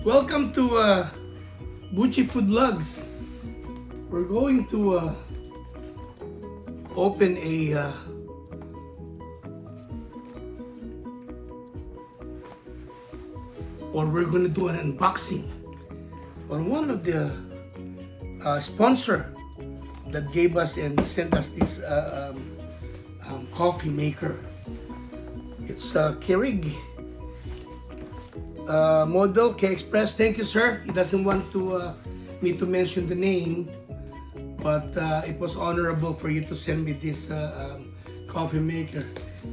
Welcome to Bucci Food Vlogs. We're going to open a or we're going to do an unboxing on one of the sponsor that gave us and sent us this coffee maker. It's Keurig model K-Express. Thank you, sir. He doesn't want me to mention the name, but it was honorable for you to send me this coffee maker,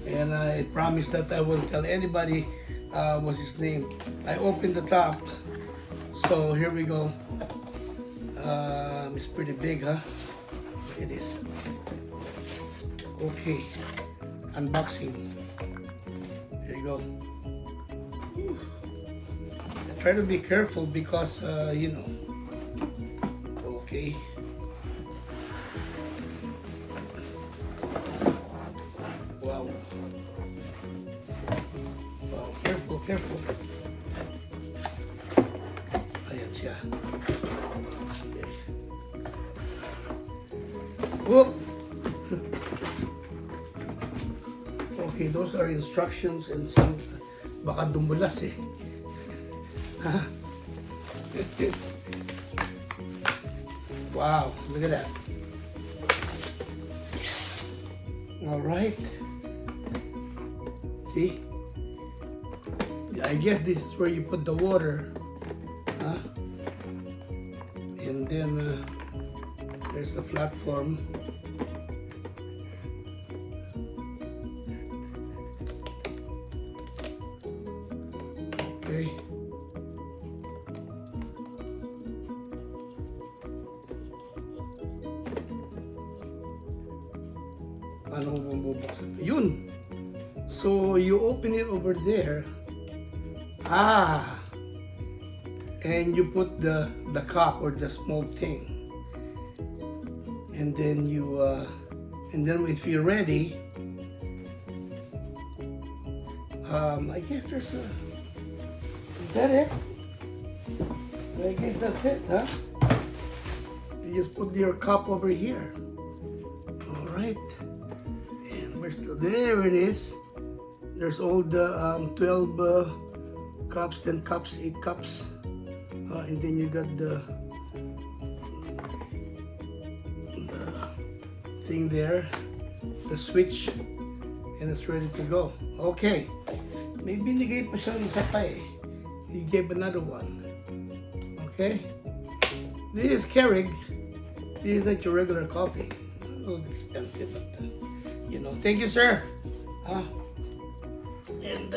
and I promise that I won't tell anybody what's his name. I opened the top, so here we go. It's pretty big, huh? It is. Okay, unboxing. Here you go. Try to be careful because you know. Okay. Wow. Wow, careful, careful. Ayan siya. Okay. Whoop. Okay, those are instructions and some baka dumulas eh. Wow, look at that. All right. See? I guess this is where you put the water. Huh? And then there's the platform. Okay. Paano mo bubuksan? Yun! So, you open it over there. Ah! And you put the cup or the small thing. And then you, and then if you're ready, I guess there's a, is that it? I guess that's it, huh? You just put your cup over here. All right. There it is. There's all the 12 cups, 10 cups, 8 cups, and then you got the thing there, the switch, and it's ready to go. Okay, may binigay pa siyang isa pa eh. He gave another one. Okay, this is Keurig. This is like your regular coffee. A little expensive, but you know, thank you, sir. And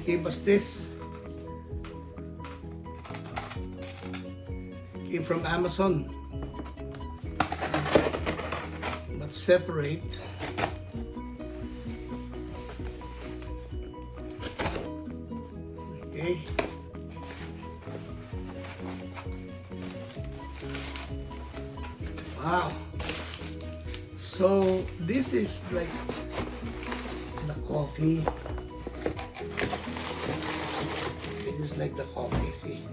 gave us this. Came from Amazon, but separate. Okay. Wow. So this is like the coffee. It is like the coffee, see?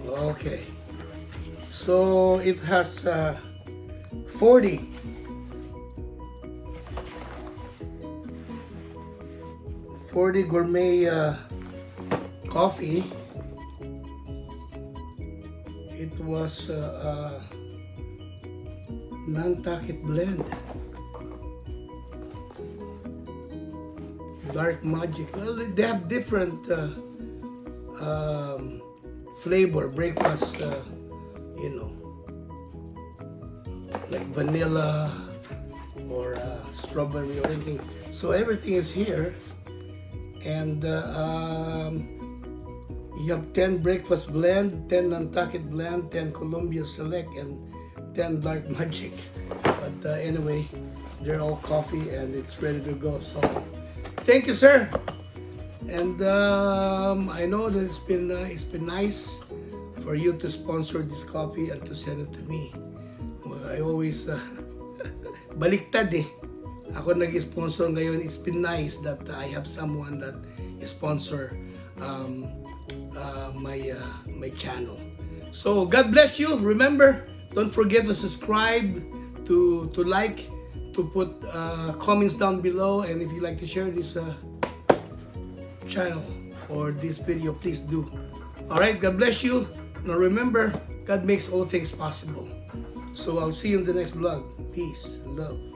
Okay. So it has 40 gourmet coffee. It was Nantucket blend, dark magic. Well, they have different flavor breakfast, you know, like vanilla or strawberry or anything. So everything is here. And you have 10 breakfast blend, 10 Nantucket blend, 10 Columbia Select, and 10 Dark Magic. But anyway, they're all coffee and it's ready to go. So thank you, sir. And I know that it's been nice for you to sponsor this coffee and to send it to me. Well, I always baliktad eh. Ako nag-sponsor ngayon. It's been nice that I have someone that sponsor my channel. So God bless you. Remember, don't forget to subscribe, to like, to put comments down below, and if you like to share this channel or this video, please do. All right, God bless you. Now remember, God makes all things possible. So I'll see you in the next vlog. Peace and love.